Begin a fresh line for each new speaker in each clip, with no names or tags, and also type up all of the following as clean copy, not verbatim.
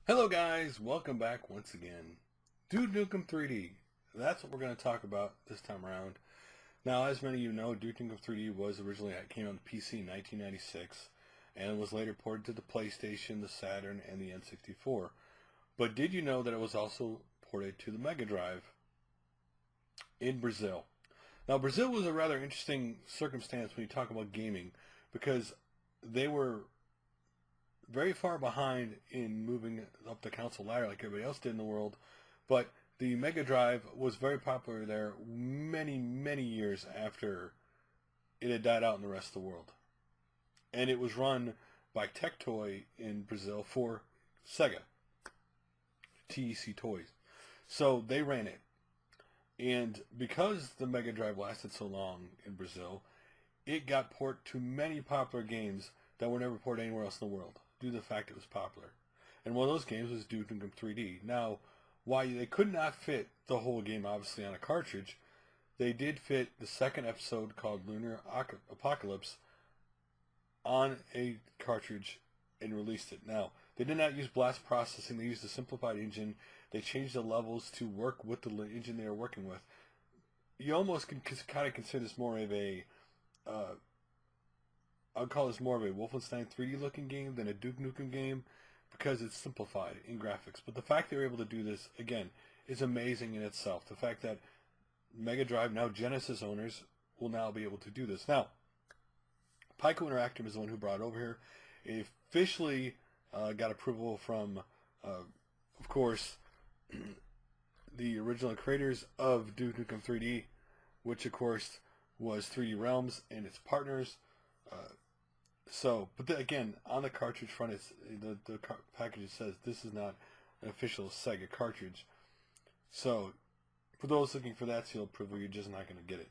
Hello guys, welcome back once again. Duke Nukem 3D. That's what we're going to talk about this time around. Now, as many of you know, Duke Nukem 3D was originally came on the PC in 1996, and it was later ported to the PlayStation, the Saturn, and the N64. But did you know that it was also ported to the Megadrive in Brazil? Now, Brazil was a rather interesting circumstance when you talk about gaming, because they were very far behind in moving up the console ladder like everybody else did in the world, but the Mega Drive was very popular there many, many years after it had died out in the rest of the world. And it was run by Tectoy in Brazil for Sega, TEC Toys. So they ran it. And because the Mega Drive lasted so long in Brazil, it got ported to many popular games that were never ported anywhere else in the world, due to the fact it was popular. And one of those games was Duke Nukem 3D. Now, why they could not fit the whole game, obviously, on a cartridge, they did fit the second episode called Lunar Apocalypse on a cartridge and released it. Now, they did not use blast processing. They used a simplified engine. They changed the levels to work with the engine they were working with. You almost can kind of consider this more of a I'd call this more of a Wolfenstein 3D looking game than a Duke Nukem game because it's simplified in graphics. But the fact they were able to do this, again, is amazing in itself. The fact that Mega Drive, now Genesis owners, will now be able to do this. Now, Piko Interactive is the one who brought it over here. It officially got approval from, of course, the original creators of Duke Nukem 3D, which, of course, was 3D Realms and its partners. But again, on the cartridge front, it's the package says this is not an official Sega cartridge. So, for those looking for that seal of approval, you're just not going to get it.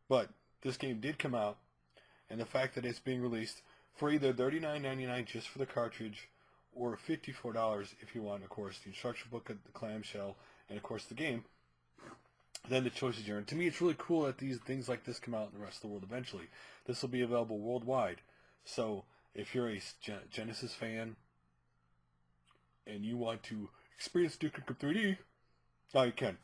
But this game did come out, and the fact that it's being released for either $39.99 just for the cartridge, or $54 if you want, of course, the instruction book, the clamshell, and of course the game, then the choice is yours. And to me, it's really cool that these things like this come out in the rest of the world eventually. This will be available worldwide. So if you're a Genesis fan and you want to experience Duke Nukem 3D, now you can.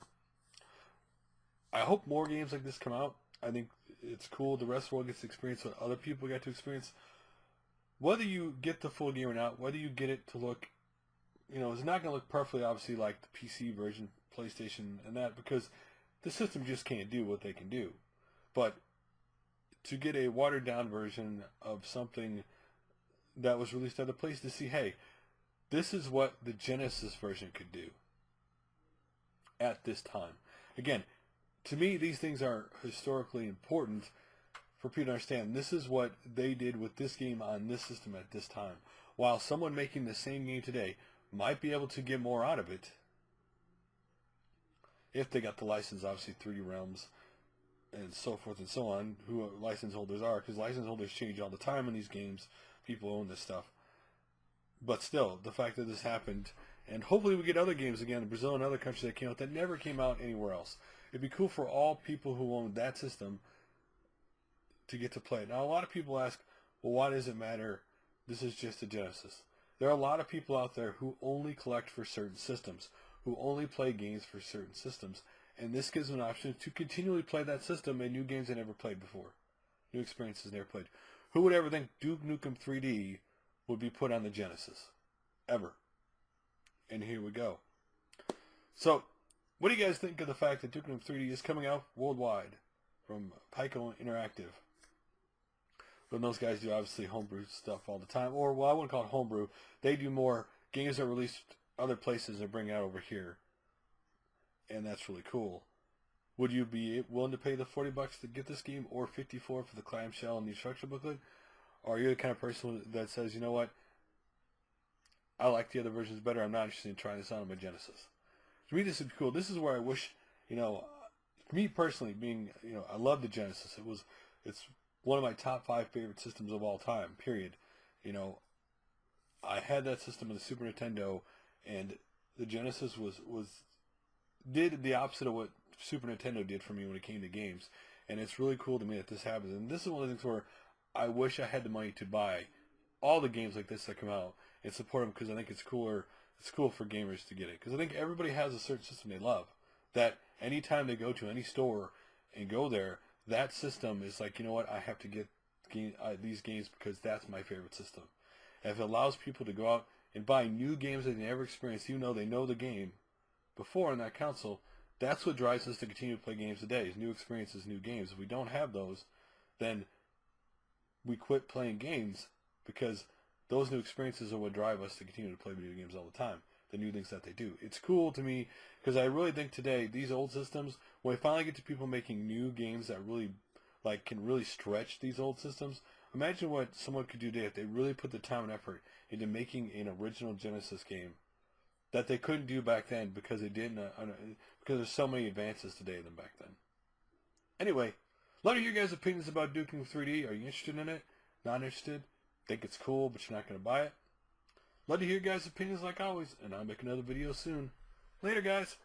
I hope more games like this come out. I think it's cool. The rest of the world gets to experience what other people get to experience. Whether you get the full game or not, whether you get it to look, it's not going to look perfectly, obviously, like the PC version, PlayStation, and that, because the system just can't do what they can do. But to get a watered-down version of something that was released at the place to see, hey, this is what the Genesis version could do at this time. Again, to me, these things are historically important for people to understand. This is what they did with this game on this system at this time. While someone making the same game today might be able to get more out of it, if they got the license, obviously 3D Realms and so forth and so on, who license holders are, because license holders change all the time in these games. People own this stuff. But still, the fact that this happened, and hopefully we get other games again in Brazil and other countries that came out that never came out anywhere else. It'd be cool for all people who own that system to get to play it. Now, a lot of people ask, well, why does it matter? This is just a Genesis. There are a lot of people out there who only collect for certain systems, who only play games for certain systems, and this gives them an option to continually play that system and new games they never played before, new experiences never played. Who would ever think Duke Nukem 3D would be put on the Genesis? Ever. And here we go. So, what do you guys think of the fact that Duke Nukem 3D is coming out worldwide from Piko Interactive? But those guys do obviously homebrew stuff all the time, or, well, I wouldn't call it homebrew. They do more games that are released other places and bring it out over here, and that's really cool. Would you be willing to pay the $40 to get this game, or $54 for the clamshell and the instruction booklet? Or are you the kind of person that says, you know what, I like the other versions better, I'm not interested in trying this out on my Genesis? To me, this would be cool. This is where I wish, me personally, being, I love the Genesis. It's one of my top 5 favorite systems of all time, period. I had that system on the Super Nintendo, and the Genesis did the opposite of what Super Nintendo did for me when it came to games. And it's really cool to me that this happens. And this is one of the things where I wish I had the money to buy all the games like this that come out and support them, because I think it's cooler. It's cool for gamers to get it, because I think everybody has a certain system they love. That anytime they go to any store and go there, that system is like, you know what, I have to get these games because that's my favorite system. And if it allows people to go out and buy new games that they never experienced, even though they know the game before on that console, that's what drives us to continue to play games today, is new experiences, new games. If we don't have those, then we quit playing games, because those new experiences are what drive us to continue to play video games all the time, the new things that they do. It's cool to me, because I really think today, these old systems, when we finally get to people making new games that really, like, can really stretch these old systems, imagine what someone could do today if they really put the time and effort into making an original Genesis game that they couldn't do back then, because they didn't, because there's so many advances today than back then. Anyway, let me hear your guys' opinions about Dukem 3D. Are you interested in it? Not interested? Think it's cool, but you're not going to buy it? Love to hear your guys' opinions like always, and I'll make another video soon. Later, guys.